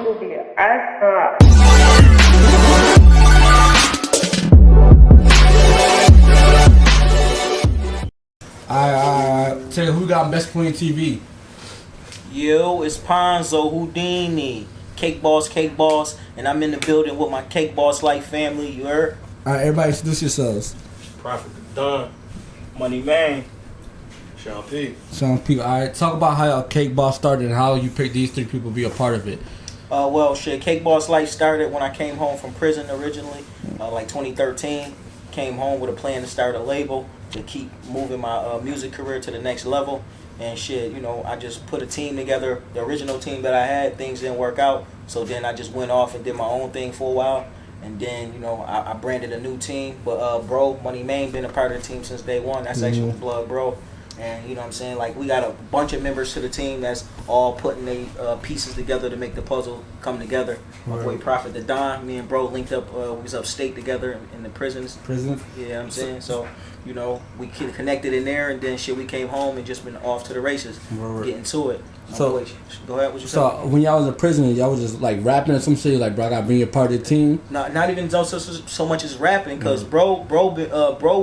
Alright. Tell you who got Best Point TV. Yo, it's Ponzo Houdini, CakeBoss, and I'm in the building with my CakeBoss Life family. You heard? Alright, everybody introduce yourselves. Prafiit Da Don. Money Maine. Sharpe. Alright, talk about how your CakeBoss started and how you picked these three people to be a part of it. Well, shit, CakeBoss Life started when I came home from prison originally, like 2013. Came home with a plan to start a label to keep moving my music career to the next level. And shit, you know, I just put a team together, the original team that I had. Things didn't work out, so then I just went off and did my own thing for a while. And then, you know, I branded a new team. But bro, Money Maine been a part of the team since day one. That's actually blood, bro. And you know what I'm saying? Like, we got a bunch of members to the team that's all putting their pieces together to make the puzzle come together. My boy Prafiit Da Don, me and bro linked up, we was upstate together in the prisons. Prison? Yeah, you know what I'm saying? So, you know, we connected in there, and then shit, we came home and just been off to the races, getting to it. So, boy, go ahead, what you so saying? when y'all was in prison, y'all was just like rapping or some shit, like, bro, I gotta bring you a part of the team? Not even so much as rapping, because bro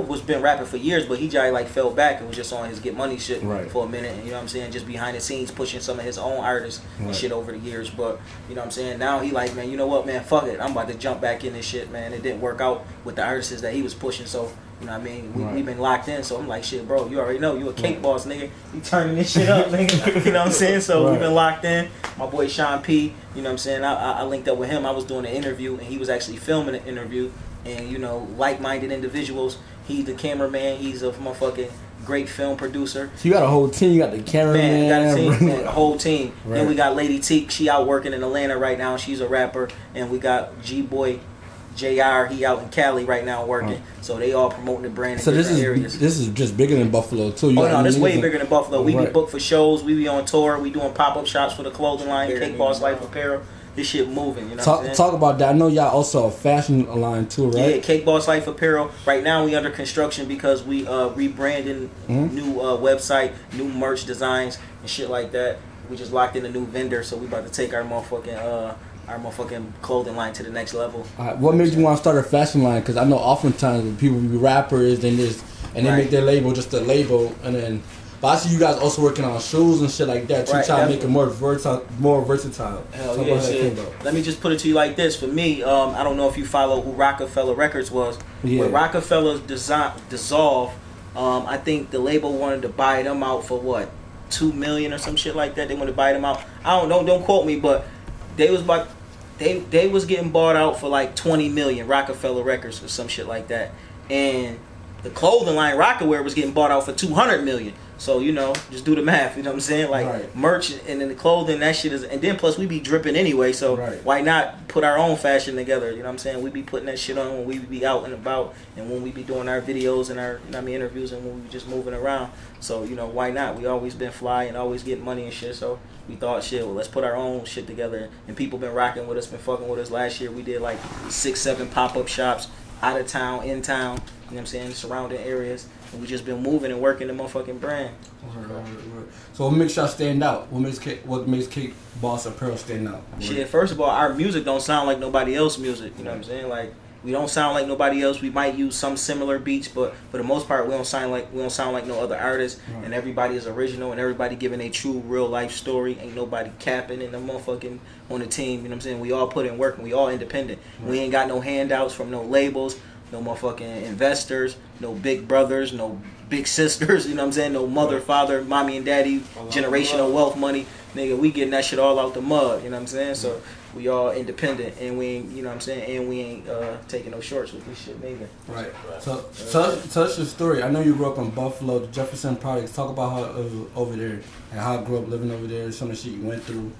was been rapping for years, but he just like fell back and was just on his get money shit for a minute, and you know what I'm saying, just behind the scenes pushing some of his own artists and shit over the years. But you know what I'm saying, now he like, man, you know what, man, fuck it, I'm about to jump back in this shit, man. It didn't work out with the artists that he was pushing, so you know what I mean, we been locked in. So I'm like, shit, bro, you already know you a CakeBoss, nigga. You turning this shit up, nigga. You know what I'm saying? So we been locked in. My boy Shannon, you know what I'm saying? I linked up with him. I was doing an interview, and he was actually filming an interview. And you know, like-minded individuals. He's the cameraman. He's a motherfucking great film producer. So you got a whole team. You got the cameraman. You got a team, man, a whole team. Right. Then we got Lady T. She out working in Atlanta right now. She's a rapper. And we got G-Boy JR, he out in Cali right now working. So they all promoting the brand in different areas. This is just bigger than Buffalo too. Oh no, this way bigger than Buffalo. We be booked for shows. We be on tour. We doing pop-up shops for the clothing line, CakeBoss Life Apparel. This shit moving, you know what I'm saying? Talk about that. I know y'all also a fashion line too, right? Yeah, CakeBoss Life Apparel. Right now we under construction because we rebranding, new website, new merch designs and shit like that. We just locked in a new vendor, so we about to take our motherfucking clothing line to the next level. What made you want to start a fashion line? Because I know oftentimes when people be rappers and they make their label just a label, and then. But I see you guys also working on shoes and shit like that too, trying to make it more versatile. Hell yeah, shit. Let me just put it to you like this. For me, I don't know if you follow who Rockefeller Records was. Yeah. When Rockefeller dissolved, I think the label wanted to buy them out for what, $2 million or some shit like that. They wanted to buy them out. I don't know. Don't quote me, but they was getting bought out for like $20 million. Rockefeller Records or some shit like that, and the clothing line Rockaware was getting bought out for $200 million. So, you know, just do the math, you know what I'm saying? Like, merch and then the clothing, that shit is... And then, plus, we be dripping anyway, so why not put our own fashion together, you know what I'm saying? We be putting that shit on when we be out and about, and when we be doing our videos and our, you know what I mean, interviews, and when we be just moving around. So, you know, why not? We always been fly and always getting money and shit, so we thought, shit, well, let's put our own shit together. And people been rocking with us, been fucking with us. Last year, we did, like, 6-7 pop-up shops, out of town, in town, you know what I'm saying, surrounding areas. And we just been moving and working the motherfucking brand. So what makes y'all stand out? What makes CakeBoss Apparel stand out? Shit, first of all, our music don't sound like nobody else's music. You know what I'm saying? Like, we don't sound like nobody else. We might use some similar beats, but for the most part, we don't sound like no other artist. And everybody is original, and everybody giving a true real life story. Ain't nobody capping in the motherfucking on the team. You know what I'm saying? We all put in work, and we all independent. We ain't got no handouts from no labels. No motherfucking investors, no big brothers, no big sisters, you know what I'm saying? No mother, father, mommy and daddy, generational wealth money. Nigga, we getting that shit all out the mud, you know what I'm saying? So we all independent, and we ain't, you know what I'm saying? And we ain't taking no shorts with this shit neither. Right. So tell us your story. I know you grew up in Buffalo, the Jefferson Projects. Talk about how it was over there and how I grew up living over there, some of the shit you went through.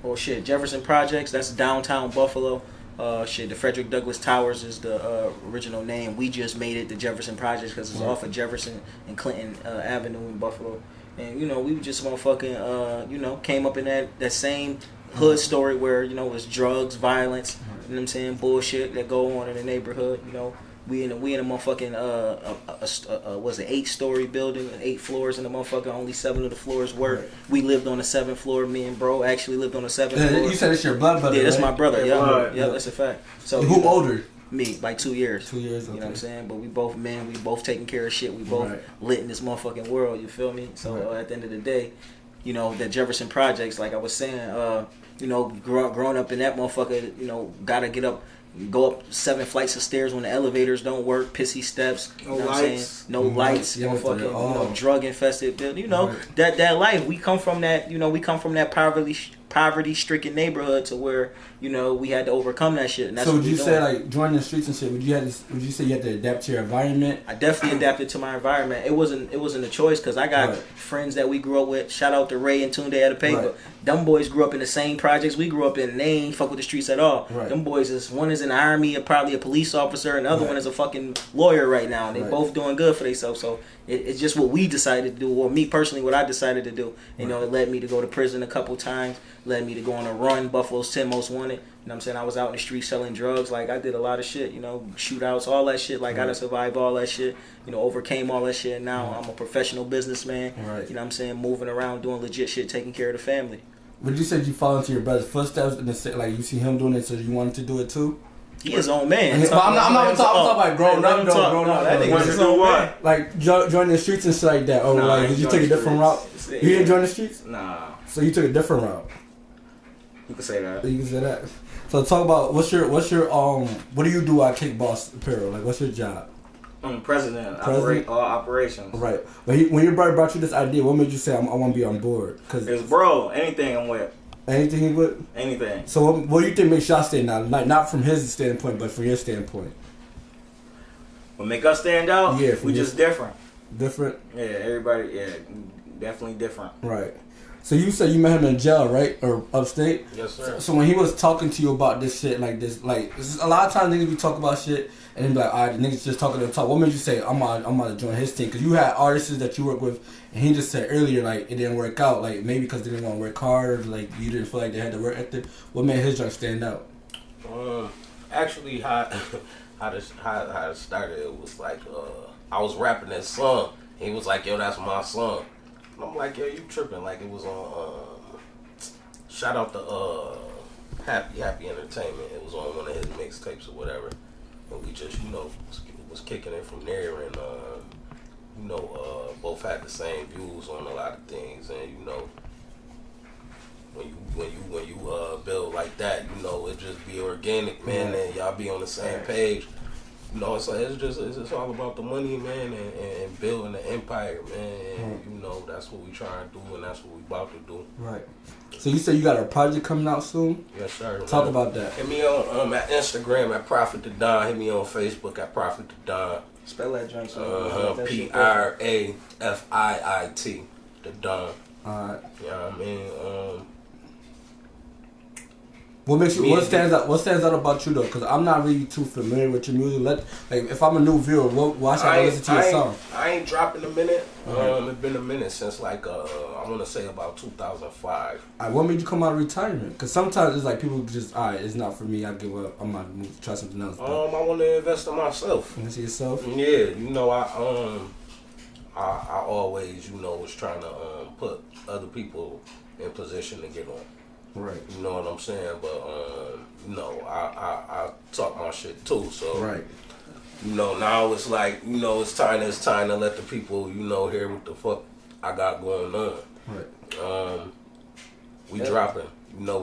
Oh shit, Jefferson Projects, that's downtown Buffalo. The Frederick Douglass Towers is the original name. We just made it the Jefferson Projects because it's off of Jefferson and Clinton Avenue in Buffalo. And, you know, we just motherfucking, came up in that same hood story where, you know, it's drugs, violence, you know what I'm saying, bullshit that go on in the neighborhood, you know. We in a motherfucking was it 8-story building, 8 floors in the motherfucker. Only 7 of the floors work. Right. We lived on the 7th floor. Me and bro actually lived on the 7th floor. You said it's your blood brother. Yeah, that's right? my brother. Yeah, yeah, that's a fact. So who older? Me, by 2 years. 2 years. Okay. You know what I'm saying? But we both men. We both taking care of shit. We both lit in this motherfucking world. You feel me? So at the end of the day, you know, the Jefferson Projects, like I was saying, you know, growing up in that motherfucker, you know, gotta get up. Go up 7 flights of stairs when the elevators don't work, pissy steps, you know what I'm saying? No lights, motherfucking, you know, drug infested building. You know, that life. We come from that, you know, poverty stricken neighborhood to where, you know, we had to overcome that shit. And that's so would you say, like, joining the streets and shit, would you say you had to adapt to your environment? I definitely adapted to my environment. It wasn't a choice, because I got friends that we grew up with. Shout out to Ray and Tunde at the paper. Them boys grew up in the same projects we grew up in, and they ain't fuck with the streets at all. Them boys one is in the army, and probably a police officer, and the other one is a fucking lawyer right now, and they both doing good for themselves. So it's just what we decided to do, or me personally, what I decided to do. You know, it led me to go to prison a couple times, led me to go on a run, Buffalo's 10 Most Wanted. You know what I'm saying? I was out in the street selling drugs. Like, I did a lot of shit, you know, shootouts, all that shit. Like, I done survived all that shit, you know, overcame all that shit. And now I'm a professional businessman. You know what I'm saying? Moving around, doing legit shit, taking care of the family. Would you say you follow into your brother's footsteps, and like, you see him doing it, so you wanted to do it too? He his own man. But I'm not talking about growing up, though. That nigga his own man. Like, joining the streets and shit like that. Or, like, did you take a different route? You didn't join the streets? Nah. So you took a different route? You can say that. You can say that. So talk about what do you do at CakeBoss Apparel? Like, what's your job? I'm president. Operate all operations. Right. But when your brother brought you this idea, what made you say I want to be on board? Cause it's bro. Anything I'm with. Anything he would? Anything. So what do you think makes y'all stand out? Like, not from his standpoint, but from your standpoint. What make us stand out? Yeah. We just different. Different? Yeah. Everybody. Yeah. Definitely different. Right. So you said you met him in jail, right? Or upstate? Yes, sir. So when he was talking to you about this shit, like this, like, a lot of times niggas be talking about shit, and then be like, alright, the niggas just talking to talk. What made you say, I'm about to join his team? Because you had artists that you work with, and he just said earlier, like, it didn't work out. Like, maybe because they didn't want to work hard, or, like, you didn't feel like they had to work ethic. What made his joint stand out? Actually, how it started, it was like, I was rapping that song. He was like, yo, that's my song. And I'm like, yo, you tripping. Like, it was on, shout out to Happy Entertainment. It was on one of his mixtapes or whatever. And we just, you know, was kicking it from there. And, you know, both had the same views on a lot of things. And, you know, when you build like that, you know, it just be organic, man, and y'all be on the same page. You know, it's all about the money, man, and building the empire, man. And, you know, that's what we trying to do, and that's what we about to do. Right. So you said you got a project coming out soon? Yes, sir. Talk about that. Hit me on at Instagram at Prafiit Da Don. Hit me on Facebook at Prafiit Da Don. Spell that joint. Prafiit Da Don. Alright. Yeah, I mean, What stands out about you though? Because I'm not really too familiar with your music. Like, if I'm a new viewer, why should I listen to your song? I ain't dropping a minute. It's been a minute since like I want to say about 2005. What made you come out of retirement? Because sometimes it's like people just, it's not for me. I give up. I'm gonna try something else. I want to invest in myself. Invest in yourself? Yeah, you know I always, you know, was trying to put other people in position to get on. Right. You know what I'm saying? But, you know, I talk my shit too, so. Right. You know, now it's like, you know, it's time to let the people, you know, hear what the fuck I got going on. Right. We dropping. You know,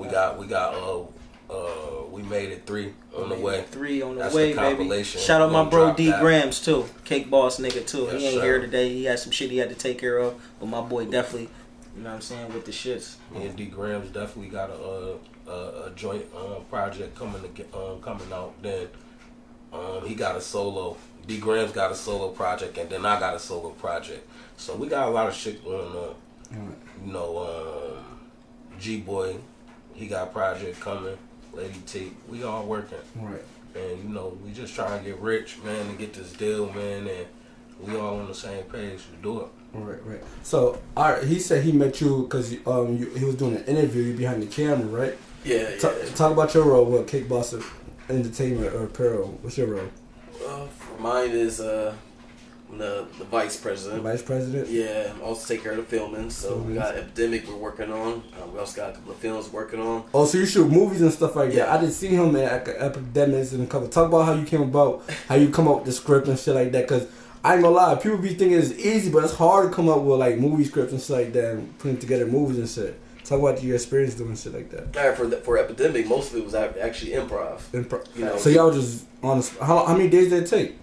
we made it 3 on the way. 3 on the That's way, the compilation. Baby. Shout out my bro D that. Grams too. CakeBoss nigga too. Yes, he ain't sir. here today. He had some shit he had to take care of. But my boy definitely, you know what I'm saying, with the shits. Me and D Grams definitely got a joint project coming out. Then he got a solo. D Grams got a solo project, and then I got a solo project. So we got a lot of shit going on. You know, G Boy, he got a project coming. Lady T, we all working. Right. And you know, we just trying to get rich, man, and get this deal, man, and we all on the same page to do it. Right. So, he said he met you because he was doing an interview. You behind the camera, right? Yeah. Talk about your role with CakeBoss Entertainment or Apparel. What's your role? Mine is I'm the vice president. The vice president? Yeah, I also take care of the filming. So we got Epidemic we're working on. We also got a couple of films working on. Oh, so you shoot movies and stuff like that. Yeah. I didn't see him at Epidemics and a couple. Talk about how you came about, how you come up with the script and shit like that. Because I ain't gonna lie, people be thinking it's easy, but it's hard to come up with like movie scripts and shit like that and putting together movies and shit. Talk about your experience doing shit like that. All right, for Epidemic, most of it was actually improv. You know, so y'all just on the, how many days did it take?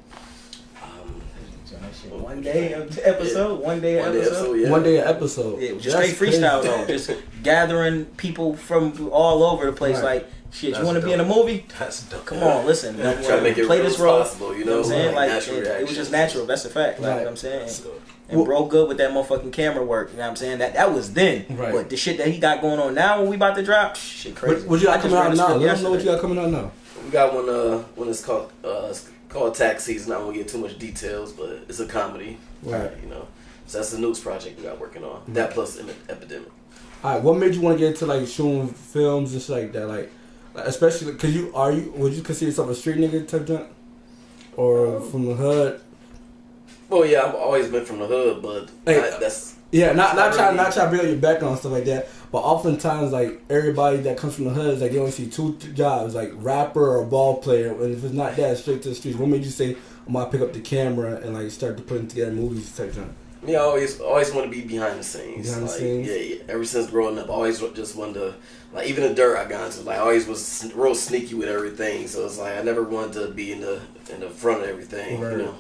One day episode, one day episode. Yeah. One day an episode. Yeah, just straight freestyle though. Just gathering people from all over the place. Right. Like, shit, That's you want to be dope. in a movie? That's dope. Come on, listen. Try to make it play real this role. possible, you know what I'm saying? Like, natural it was just natural. That's a fact. Like, Right. you know what I'm saying? And bro good with that motherfucking camera work. You know what I'm saying? That was then. Right. But the shit that he got going on now when we about to drop, shit crazy. What you got I just coming out read a now? script Let us know what you yesterday. got coming out now. We got one that's called Tax Season. I won't get too much details, but it's a comedy. Right. You know. So that's the news project we got working on. That plus Epidemic. Alright, what made you want to get into like shooting films and shit like that? Like especially because would you consider yourself a street nigga type junk? Or from the hood? Well, yeah, I've always been from the hood, but Hey, that's Yeah, not trying to bring up your background and stuff like that, but oftentimes like everybody that comes from the hood is like they only see two jobs, like rapper or ball player, and if it's not that, straight to the streets. What made you say I'm gonna pick up the camera and like start to putting together movies type junk? me. I always want to be behind the scenes. Behind the like, scenes? Yeah. Ever since growing up, I always just wanted to, like, even the dirt I got into, like, I always was real sneaky with everything. So it's like I never wanted to be in the front of everything, Right. you know.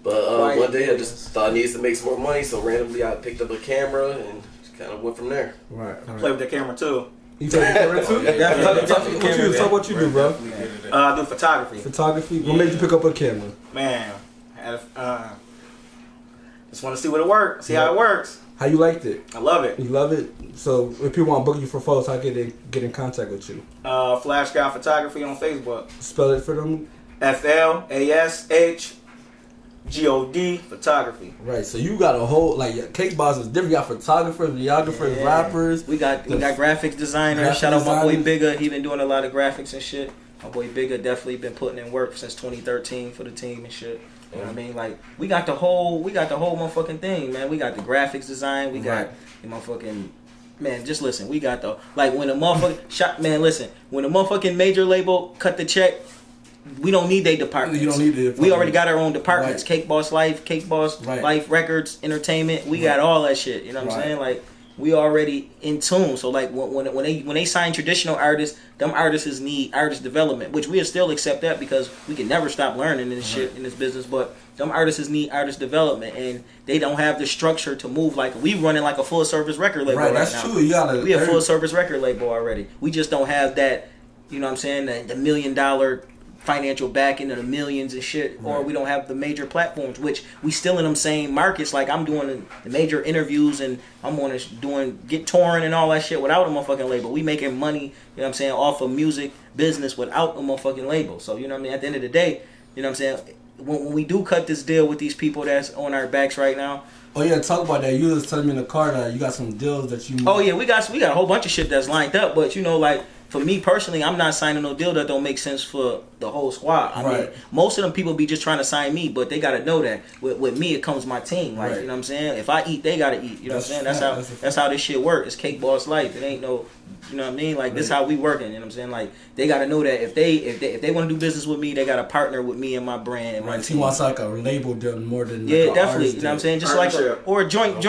But one day I just thought I needed to make some more money, so randomly I picked up a camera and just kind of went from there. Right. Play with the camera too. You play the camera too? Talk what you do, bro. I do photography. Photography. What made you pick up a camera? Man, just want to see what it works, see how it works. How you liked it? I love it. You love it. So if people want to book you for photos, how can they get in contact with you? Flash Guy Photography on Facebook. Spell it for them. FLASHGOD Photography. Right, so you got a whole like CakeBoss is different. You got photographers, videographers, Yeah. rappers. We got graphics designers. Graphic Shout out my boy designers. Bigger. He been doing a lot of graphics and shit. My boy Bigger definitely been putting in work since 2013 for the team and shit. You know what I mean? Like we got the whole motherfucking thing, man. We got the graphics design. We got the motherfucking man. Just listen. We got the like when a motherfucking shot man. Listen, when a motherfucking major label cut the check. We don't need their departments. You don't need the We already got our own departments. Right. CakeBoss Life, CakeBoss Right. Life Records, Entertainment. We got all that shit. You know what I'm Right. saying? Like we already in tune. So like when they sign traditional artists, them artists need artist development, which we still accept that because we can never stop learning this shit in this business. But them artists need artist development, and they don't have the structure to move like we running like a full service record label Right, right that's now. true. You gotta. We a full service record label already. We just don't have that. You know what I'm saying? The $1 million financial backing of the millions and shit, or we don't have the major platforms, which we still in them same markets. Like I'm doing the major interviews and I'm on get touring and all that shit without a motherfucking label. We making money, you know what I'm saying, off of music business without a motherfucking label. So you know what I mean. At the end of the day, you know what I'm saying. When we do cut this deal with these people that's on our backs right now. Oh yeah, talk about that. You was telling me in the car that you got some deals that you. Oh yeah, we got a whole bunch of shit that's lined up, but you know like. For me personally, I'm not signing no deal that don't make sense for the whole squad. I mean, most of them people be just trying to sign me, but they gotta know that with me it comes my team. Like you know what I'm saying. If I eat, they gotta eat. You know what I'm saying. That's how this shit works. It's CakeBoss life. It ain't no. You know what I mean? Like this is how we working. You know what I'm saying? Like they gotta know that if they want to do business with me, they gotta partner with me and my brand. And my team. He wants like a label deal more than definitely. You know what I'm saying? Just like a joint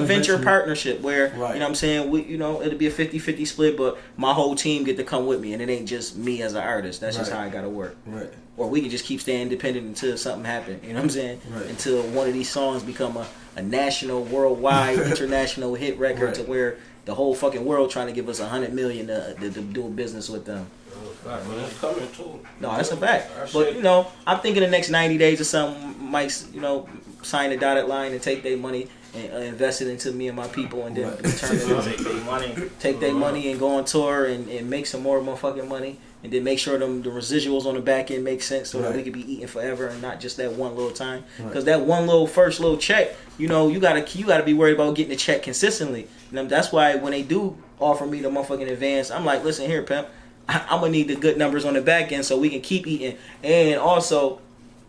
venture partnership where you know what I'm saying. It'll be a 50-50 split, but my whole team get to come with me, and it ain't just me as an artist. That's just how I gotta work. Right. Or we can just keep staying independent until something happen. You know what I'm saying? Right. Until one of these songs become a national, worldwide, international hit record to where the whole fucking world trying to give us $100 million to do a business with them. It's coming too. No, that's a fact. But I'm thinking the next 90 days or something might sign a dotted line and take their money and invest it into me and my people, and then return it. Take their money and go on tour and make some more motherfucking money, and then make sure the residuals on the back end make sense so that we could be eating forever and not just that one little time. Because that one first little check, you gotta be worried about getting the check consistently. And that's why when they do offer me the motherfucking advance, I'm like, listen here, pimp, I'm gonna need the good numbers on the back end so we can keep eating. And also,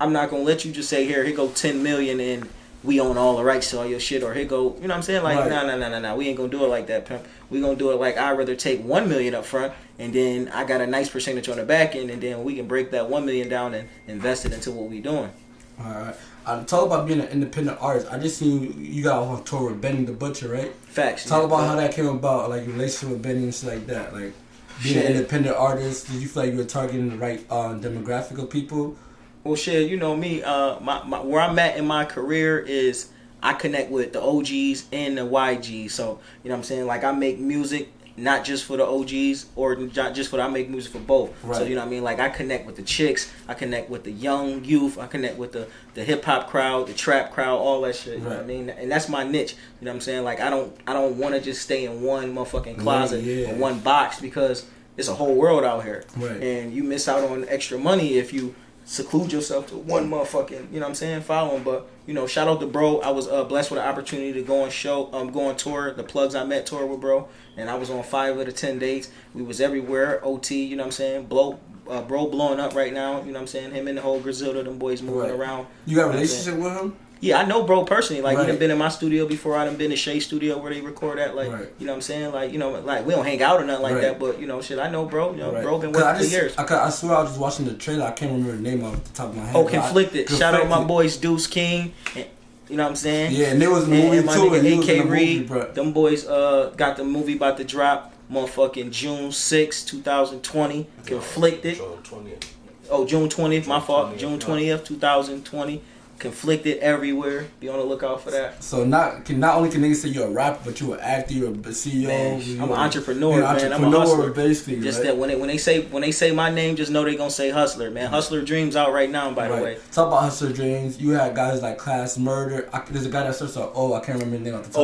I'm not gonna let you just say here go 10 million and we own all the rights to all your shit, or here go, you know what I'm saying? Like, nah, we ain't gonna do it like that, pimp. We gonna do it like I'd rather take 1 million up front, and then I got a nice percentage on the back end, and then we can break that 1 million down and invest it into what we doing. All right. Talk about being an independent artist. I just seen you got on tour with Benny the Butcher, right? Facts. Talk about how that came about, like your relationship with Benny and shit like that. Like being an independent artist, did you feel like you were targeting the right demographic of people? Well, shit, you know me. Where I'm at in my career is I connect with the OGs and the YGs. So you know what I'm saying. Like I make music not just for the OGs or not just for I make music for both. Right. So you know what I mean. Like I connect with the chicks. I connect with the young youth. I connect with the hip hop crowd, the trap crowd, all that shit. You know what I mean. And that's my niche. You know what I'm saying. Like I don't want to just stay in one motherfucking closet or one box, because it's a whole world out here. Right. And you miss out on extra money if you seclude yourself to one motherfucking, you know what I'm saying, following. But you know, shout out to bro. I was blessed with the opportunity to go on tour, the Plugs I Met tour with bro, and I was on 5 of the 10 dates. We was everywhere. OT, you know what I'm saying, bro blowing up right now, you know what I'm saying, him and the whole Griselda, them boys moving around. You got a relationship with him? Yeah, I know bro personally. Like, he done been in my studio before. I done been in Shay's studio where they record at. Like, you know what I'm saying? Like, you know, like, we don't hang out or nothing like that, but, you know, shit, I know bro. You know, bro been working for years. I swear I was just watching the trailer. I can't remember the name off the top of my head. Oh, Conflicted. Shout out my boys Deuce King. And, you know what I'm saying? Yeah, and there was a movie and my too. nigga AK Reed. Them boys got the movie about to drop motherfucking June 6, 2020. Conflicted. June 20th. Oh, June 20th, my fault. June 20th, 2020. Conflicted everywhere. Be on the lookout for that. So not only can niggas say you're a rapper, but you're an actor, you're a CEO. Man, I'm an entrepreneur, man. I'm a hustler, basically. Just that when they say my name, just know they gonna say Hustler, man. Hustler Dreams out right now, by the way. Talk about Hustler Dreams. You had guys like Class Murder. There's a guy that starts out. I can't remember the name off the top.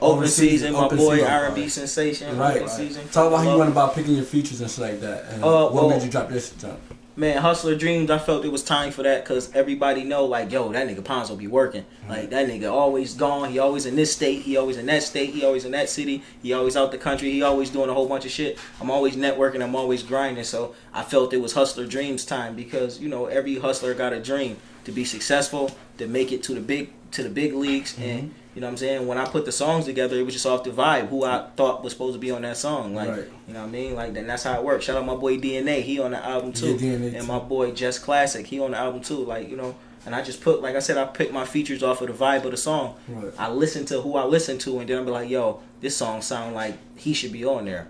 Open Season, my boy R&B sensation. Open Season. Talk about how you went about picking your features and shit like that. And what made you drop this shit? Man, Hustler Dreams, I felt it was time for that because everybody know, like, yo, that nigga Ponzo be working. Like, that nigga always gone. He always in this state. He always in that state. He always in that city. He always out the country. He always doing a whole bunch of shit. I'm always networking. I'm always grinding. So I felt it was Hustler Dreams time because, you know, every hustler got a dream to be successful, to make it to the big leagues. And, you know what I'm saying? When I put the songs together, it was just off the vibe, who I thought was supposed to be on that song. Like, you know what I mean? Like, then that's how it works. Shout out my boy DNA, he on the album too. And my boy Just Classic, he on the album too. Like, you know, and I just put, like I said, I picked my features off of the vibe of the song. I listen to who I listen to, and then I'll be like, yo, this song sound like he should be on there.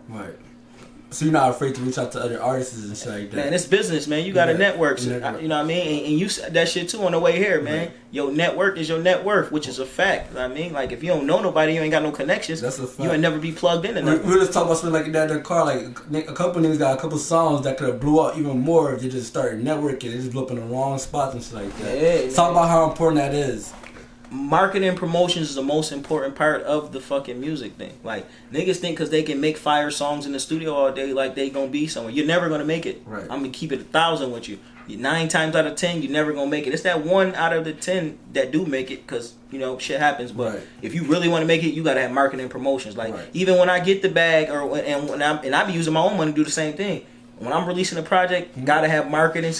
So you're not afraid to reach out to other artists and shit like that? Man, it's business, man. You got to network. So, you know what I mean? And you said that shit too on the way here, man. Your network is your net worth, which is a fact. You know what I mean? Like, if you don't know nobody, you ain't got no connections. That's a fact. You ain't never be plugged into nothing. We just talk about something like that in the car. Like, a couple niggas got a couple songs that could have blew up even more if they just started networking. They just blew up in the wrong spots and shit like that. Talk about how important that is. Marketing and promotions is the most important part of the fucking music thing. Like, niggas think because they can make fire songs in the studio all day, like they gonna be somewhere. You're never gonna make it. I'm gonna keep it 1,000 with you. 9 times out of 10, you're never gonna make it. It's that 1 out of the 10 that do make it, because, you know, shit happens. But if you really want to make it, you gotta have marketing and promotions. Like, even when I get the bag, and I be using my own money to do the same thing. When I'm releasing a project, gotta have marketing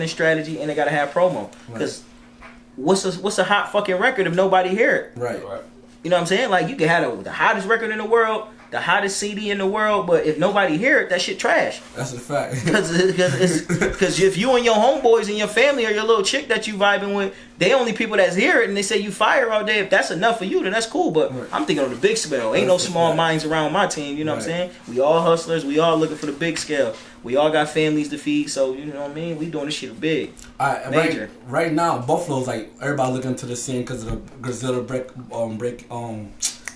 strategy, and they gotta have promo. Because what's a hot fucking record if nobody hear it? You know what I'm saying? Like, you can have the hottest record in the world, the hottest CD in the world, but if nobody hear it, that shit trash. That's a fact. Because if you and your homeboys and your family or your little chick that you vibing with, they only people that's hear it and they say you fire all day. If that's enough for you, then that's cool. But I'm thinking on the big scale. Ain't no small minds around my team. You know what I'm saying? We all hustlers. We all looking for the big scale. We all got families to feed. So, you know what I mean? We doing this shit big. Major. Right now, Buffalo's like, everybody looking to the scene because of the Griselda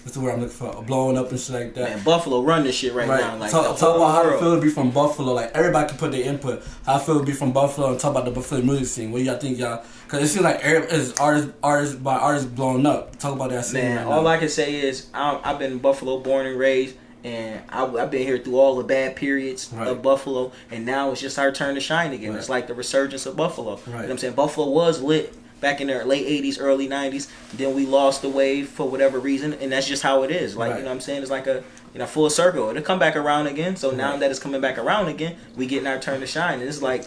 what's the word I'm looking for? Blowing up and shit like that. Man, Buffalo run this shit right now. Like, talk about how it feel to be from Buffalo. Like, everybody can put their input. How it feel to be from Buffalo and talk about the Buffalo music scene. What do y'all think, y'all? Because it seems like it's artists blowing up. Talk about that scene. Man, all I can say is I've been in Buffalo, born and raised. And I've been here through all the bad periods of Buffalo. And now it's just our turn to shine again. It's like the resurgence of Buffalo. You know what I'm saying? Buffalo was lit back in the late 80s, early 90s. Then we lost the wave for whatever reason. And that's just how it is. Like, you know what I'm saying? It's like full circle. It'll come back around again. So now that it's coming back around again, we getting our turn to shine. And it's like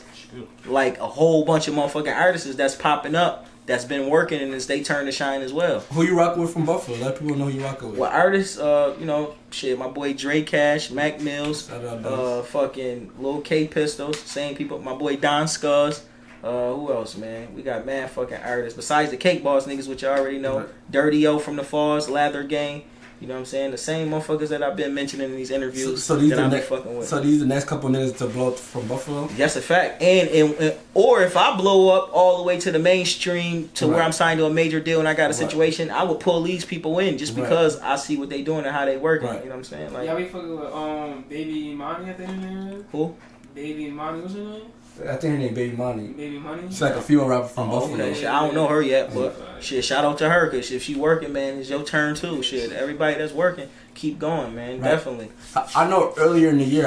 a whole bunch of motherfucking artists that's popping up that's been working, and it's they turn to shine as well. Who you rocking with from Buffalo? Let people know who you rocking with. Well, artists, my boy Dre Cash, Mac Mills, fucking Lil K Pistols, same people. My boy Don Scuzz. Who else, man? We got mad fucking artists. Besides the CakeBoss niggas, which you already know. Right. Dirty O from the Falls, Lather Gang. You know what I'm saying? The same motherfuckers that I've been mentioning in these interviews so these that I've been fucking with. So these the next couple niggas to blow up from Buffalo? That's a fact. And or if I blow up all the way to the mainstream to where I'm signed to a major deal and I got a situation, I would pull these people in just because I see what they doing and how they working. You know what I'm saying? Like, y'all be fucking with Baby Money at the end of the Who? Baby Money, what's her name? I think her name Baby Money. Baby Money? She's like a female rapper from Buffalo. Okay. I don't know her yet, but shit, shout out to her, because if she working, man, it's your turn too. Shit, everybody that's working, keep going, man. Right. Definitely. I know earlier in the year,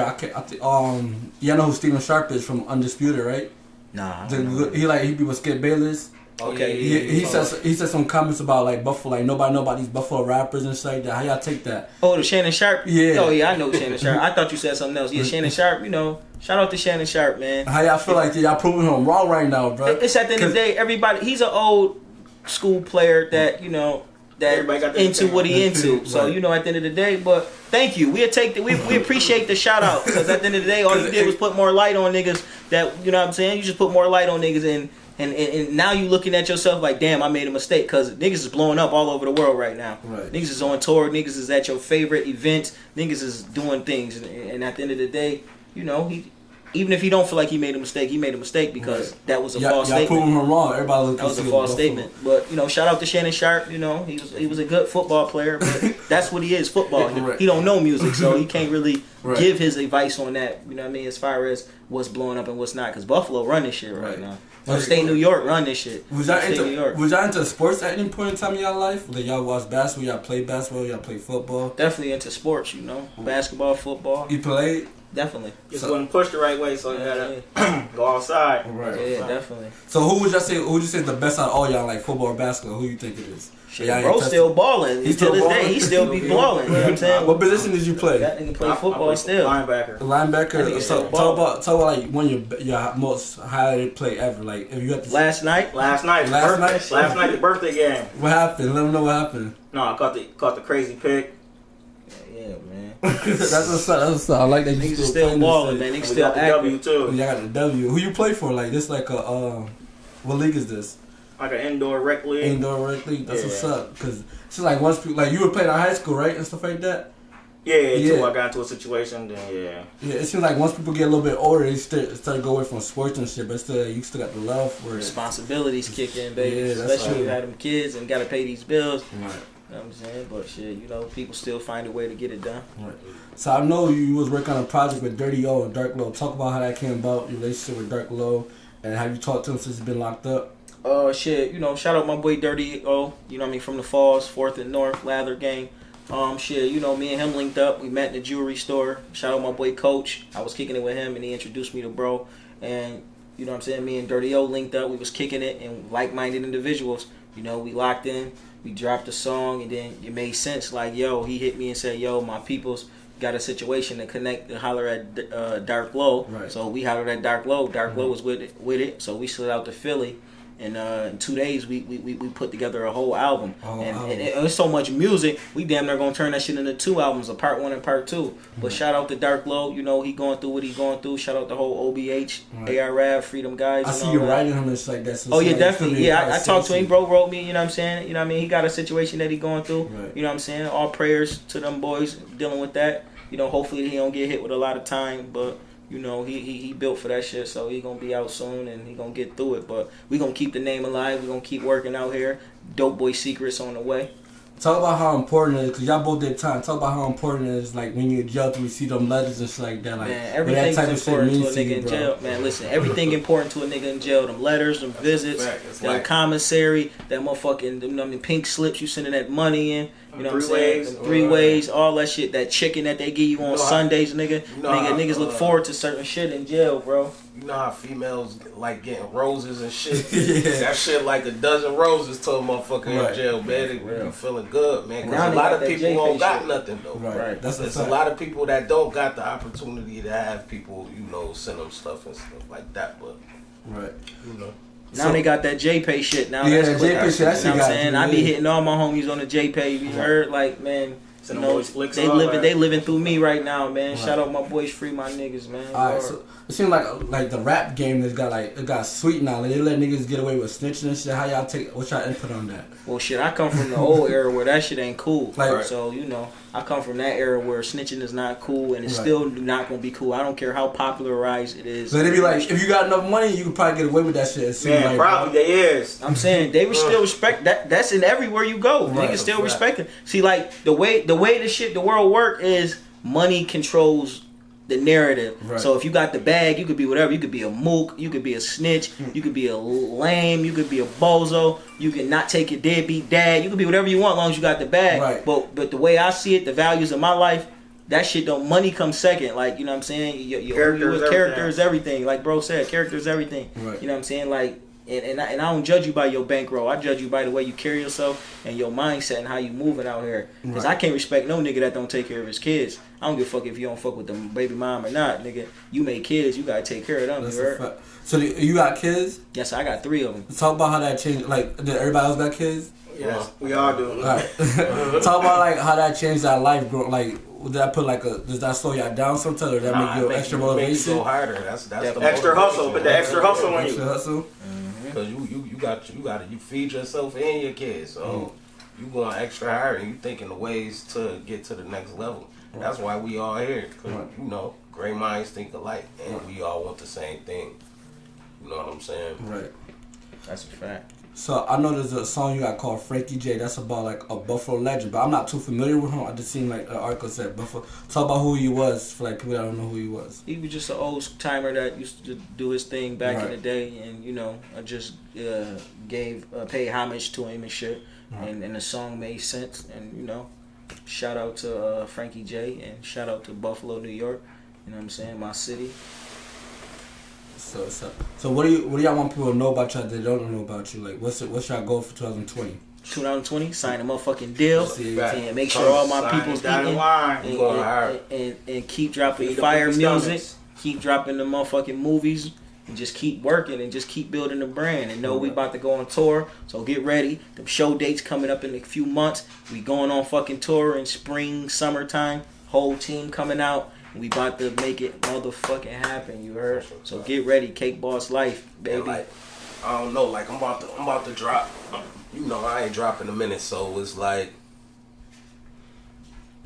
y'all know who Steven Sharpe is from Undisputed, right? Nah. He be with Skip Bayless. Okay. He said some comments about like Buffalo, like nobody know about these Buffalo rappers and shit like that. How y'all take that? Oh, the Shannon Sharpe? Yeah. Oh yeah, I know Shannon Sharpe. I thought you said something else. Yeah, Shannon Sharpe, shout out to Shannon Sharpe, man. How y'all feel like y'all proving him wrong right now, bro? It's at the end of the day, everybody, he's an old school player that, that everybody got into what he into. So, at the end of the day, but thank you. We appreciate the shout out, because at the end of the day, all you did was put more light on niggas that, you know what I'm saying? You just put more light on niggas, and now you looking at yourself like, damn, I made a mistake, because niggas is blowing up all over the world right now. Right. Niggas is on tour. Niggas is at your favorite events. Niggas is doing things. And at the end of the day, even if he don't feel like he made a mistake because that was a false statement. Y'all proving him wrong. Everybody that was a false statement. But, shout out to Shannon Sharpe. He was a good football player, but that's what he is, football. He don't know music, so he can't really give his advice on that, as far as what's blowing up and what's not, because Buffalo run this shit right now. Upstate New York run this shit. Was y'all into sports at any point in time in y'all life? Did y'all watch basketball? Y'all play basketball? Y'all play football? Definitely into sports, basketball, football. You played? Definitely. Just wouldn't push the right way, so you gotta go outside. Right. Yeah, definitely. So who would you say is the best out of all y'all, like football or basketball? Who you think it is? Shit, bro still balling. Till this day, he still be balling. You know what I'm saying? What position did you play? That nigga play football still. Linebacker. So talk about like one of your most highlighted play ever. Like if you had to last night, the birthday game. What happened? Let them know what happened. No, I caught the crazy pick. Yeah, man. That's what's up. I like that. Niggas still balling, man. Niggas still active. W too. Y'all got the W. Who you play for? Like this, like a what league is this? Like an indoor rec league. Indoor rec league. That's what's up. Because it's like once people, like you were playing in high school, right, and stuff like that. Yeah. Until I got into a situation, then Yeah, it seems like once people get a little bit older, they start to go away from sports and shit, but still, you still got the love for it. Responsibilities kick in, baby. Yeah, especially when you have them kids and gotta pay these bills. Right. You know what I'm saying? But shit, people still find a way to get it done. Right. So I know you was working on a project with Dirty O and Dark Low. Talk about how that came about, your relationship with Dark Low, and have you talked to him since he's been locked up? Shout out my boy Dirty O, from the Falls, 4th and North, Lather Gang. Me and him linked up. We met in the jewelry store. Shout out my boy Coach. I was kicking it with him, and he introduced me to bro. And, me and Dirty O linked up. We was kicking it, and like-minded individuals. We locked in. We dropped a song, and then it made sense. Like, he hit me and said, my people's got a situation to connect and holler at Dark Low. Right. So we hollered at Dark Low. Dark Low was with it. So we slid out to Philly. And in 2 days, we put together a whole album. And it's so much music, we damn near going to turn that shit into 2 albums, a part 1 and part 2. But shout out to Dark Low, he going through what he going through. Shout out the whole OBH, ARAV, Freedom Guys. I see you writing him and shit like that. So definitely. Yeah, I talked to him. Bro wrote me, you know what I'm saying? He got a situation that he going through. Right. You know what I'm saying? All prayers to them boys dealing with that. Hopefully he don't get hit with a lot of time, but... he built for that shit, so he gonna be out soon and he gonna get through it. But we gonna keep the name alive. We gonna keep working out here. Dope Boy Secrets on the way. Talk about how important it is, because y'all both did time. Talk about how important it is, like, when you're in jail to receive them letters and shit like that. Like, man, everything's important to a nigga in jail. Man, listen, everything important to a nigga in jail. Them letters, them visits, them commissary, that motherfucking, pink slips you sending that money in. You know what I'm saying? Them 3 ways, all that shit. That chicken that they give you on Sundays, nigga. Niggas look forward to certain shit in jail, bro. you know how females like getting roses and shit. Yeah. That shit like a dozen roses to a motherfucker in jail, man. They be feeling good, man. Because a lot of people don't got nothing though. Right. There's a lot of people that don't got the opportunity to have people, you know, send them stuff and stuff like that. But you know. Now they got that JPay shit. Now yeah, that's JPay shit. That's you know what I'm saying. I be hitting all my homies on the JPay. You heard, like, man. You know, they living through me right now, man. Shout out my boys, free my niggas, man. All right, so it seems like the rap game has got it got sweet now. Like, they let niggas get away with snitching and shit. How y'all what's y'all input on that? Well, shit, I come from the old era where that shit ain't cool. Like, so you know, I come from that era where snitching is not cool and it's still not gonna be cool. I don't care how popularized it is. So they be like, if you got enough money, you can probably get away with that shit. Man, probably they is. I'm saying they would still respect that. That's in everywhere you go. Niggas still respect it. See, like the way the world work is money controls the narrative. So if you got the bag, you could be whatever. You could be a mook, you could be a snitch, you could be a lame, you could be a bozo, you can not take your deadbeat dad, you could be whatever you want as long as you got the bag. But the way I see it, the values of my life, that shit don't, money comes second. Like, you know what I'm saying? Your character is everything. Like bro said, character is everything. You know what I'm saying? Like, and I don't judge you by your bankroll. I judge you by the way you carry yourself and your mindset and how you moving out here. Because I can't respect no nigga that don't take care of his kids. I don't give a fuck if you don't fuck with the baby mom or not, nigga. You make kids, you gotta take care of them. That's you heard? So you got kids? Yes, I got 3 of them. Talk about how that changed. Like, did everybody else got kids? Yes, we all do. All right. Talk about like how that changed that life, bro. Like, did that put does that slow y'all down sometimes, or that make you extra motivation? Make you go harder. That's the extra hustle. Put the extra hustle on you. Extra hustle. Because you feed yourself and your kids, so you going extra hard and you thinking of ways to get to the next level. That's why we all here. Because you know, great minds think alike, and we all want the same thing. You know what I'm saying? Right. That's a fact. So I know there's a song you got called Frankie J. That's about like a Buffalo legend, but I'm not too familiar with him. I just seen like an article said Buffalo. Talk about who he was for like people that don't know who he was. He was just an old timer that used to do his thing back in the day, and you know, I just paid homage to him and shit, and the song made sense, and you know, shout out to Frankie J. and shout out to Buffalo, New York. You know what I'm saying? My city. So what do y'all want people to know about y'all that they don't know about you? Like, what's y'all goal for 2020? 2020, sign a motherfucking deal, and make sure all my people's eating, and keep dropping the fire music, keep dropping the motherfucking movies, and just keep working and just keep building the brand. And know we about to go on tour, so get ready. The show dates coming up in a few months. We going on fucking tour in spring, summertime. Whole team coming out. We about to make it motherfucking happen, you heard? So get ready, CakeBoss life, baby. Yeah, like, I don't know, like I'm about to drop. You know, I ain't dropping a minute, so it's like,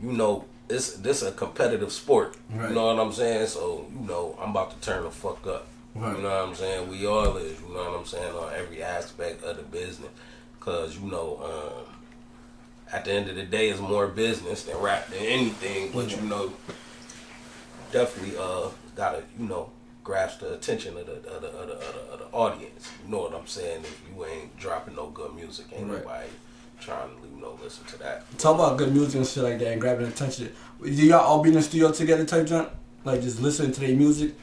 you know, this a competitive sport. Right. You know what I'm saying? So, you know, I'm about to turn the fuck up. Right. You know what I'm saying? We all is, you know what I'm saying, on every aspect of the business. Cause, you know, at the end of the day, it's more business than rap than anything, but you know, definitely gotta, you know, grasp the attention of the audience. You know what I'm saying? If you ain't dropping no good music, ain't nobody trying to, you know, listen to that. Talk about good music and shit like that and grabbing attention. Do y'all all be in the studio together type junk? Like just listening to their music?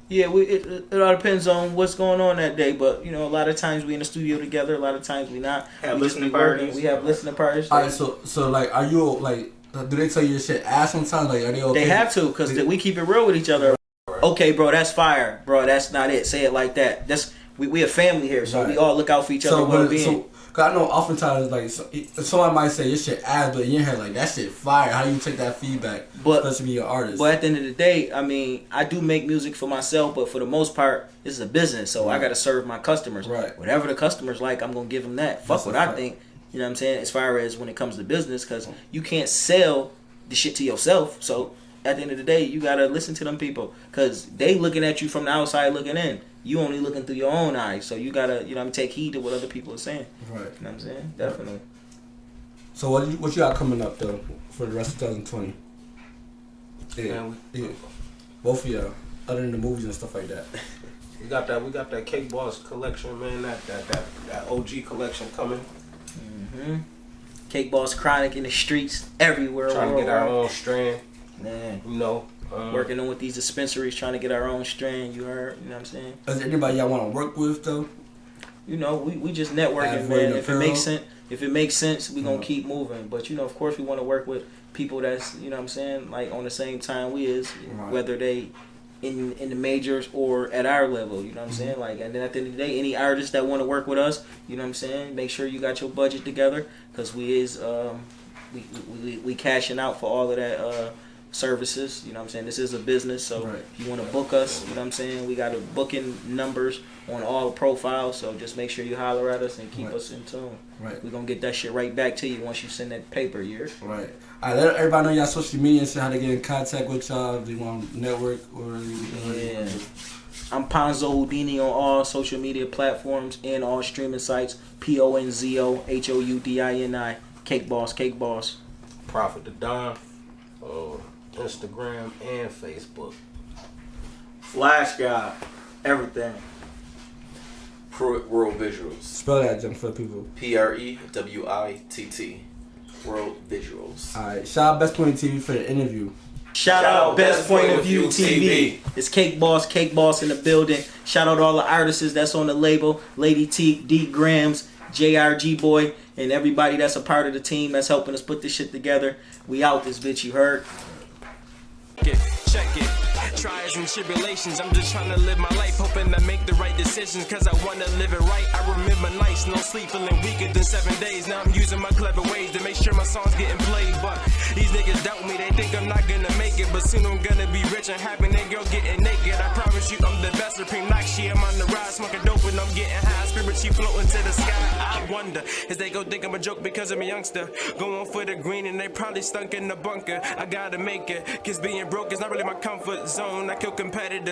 Yeah, it all depends on what's going on that day, but you know, a lot of times we in the studio together, a lot of times we not. We have listening parties. We have listening parties. Alright, so like, are you like? Do they tell you your shit ass sometimes? Like, are they okay? They have to, because we keep it real with each other. Okay, bro, that's fire. Bro, that's not it. Say it like that. That's we a family here, so we all look out for each other. Cause I know oftentimes, like, someone might say your shit ass, but in your head, like, that shit fire. How do you take that feedback? Especially being an artist. But at the end of the day, I mean, I do make music for myself, but for the most part, this is a business, so I got to serve my customers. Right. Whatever the customers like, I'm going to give them that. Fuck what I think. You know what I'm saying? As far as when it comes to business, because you can't sell the shit to yourself. So at the end of the day, you got to listen to them people, because they looking at you from the outside looking in. You only looking through your own eyes. So you got to, you know what I mean, take heed to what other people are saying. Right. You know what I'm saying? Definitely. So what you got coming up, though, for the rest of 2020? Yeah. Both of y'all, other than the movies and stuff like that. We got that CakeBoss collection, man. That OG collection coming. Mm-hmm. CakeBoss Chronic in the streets everywhere. Trying to get our own strand. Man. You know, Working on with these dispensaries, trying to get our own strain. You heard? You know what I'm saying? Is there anybody y'all want to work with though? You know, we just networking, man. If it makes sense, we gonna keep moving. But you know, of course, we want to work with people that's, you know what I'm saying, like on the same time we is, whether they in the majors or at our level, you know what I'm saying? Like, and then at the end of the day, any artists that want to work with us, you know what I'm saying, make sure you got your budget together, because we cashing out for all of that services, you know what I'm saying? This is a business, so if you want to book us, you know what I'm saying, we got a booking numbers on all profiles, so just make sure you holler at us and keep us in tune. We're gonna get that shit right back to you once you send that paper, you heard? Alright, let everybody know y'all social media and shit, how to get in contact with y'all, if you want to network or I'm Ponzo Houdini on all social media platforms and all streaming sites. PONZO HOUDINI. CakeBoss, CakeBoss. Prafiit Da Don. Instagram and Facebook. Flash guy. Everything. World Visuals. Spell that, Jim, for people. PREWITT. World Visuals. Alright, shout out Best Point TV for the interview. Shout out Best Point of View TV. It's CakeBoss in the building. Shout out all the artists that's on the label. Lady T, D Grams, JRG Boy, and everybody that's a part of the team that's helping us put this shit together. We out this bitch, you heard? Check it. Trials and tribulations, I'm just trying to live my life, hoping I make the right decisions, cause I wanna live it right. I remember nights, no sleep, feeling weaker than 7 days. Now I'm using my clever ways to make sure my songs getting played. But these niggas doubt me, they think I'm not gonna make it. But soon I'm gonna be rich and happy, and girl getting naked. I promise you I'm the best, Supreme Nakshi. I'm on the rise, smoking dope and I'm getting high. Spirit, she floating to the sky. I wonder, is they gon' think I'm a joke because I'm a youngster? Going for the green and they probably stunk in the bunker. I gotta make it, cause being broke is not really my comfort zone. I kill competitors.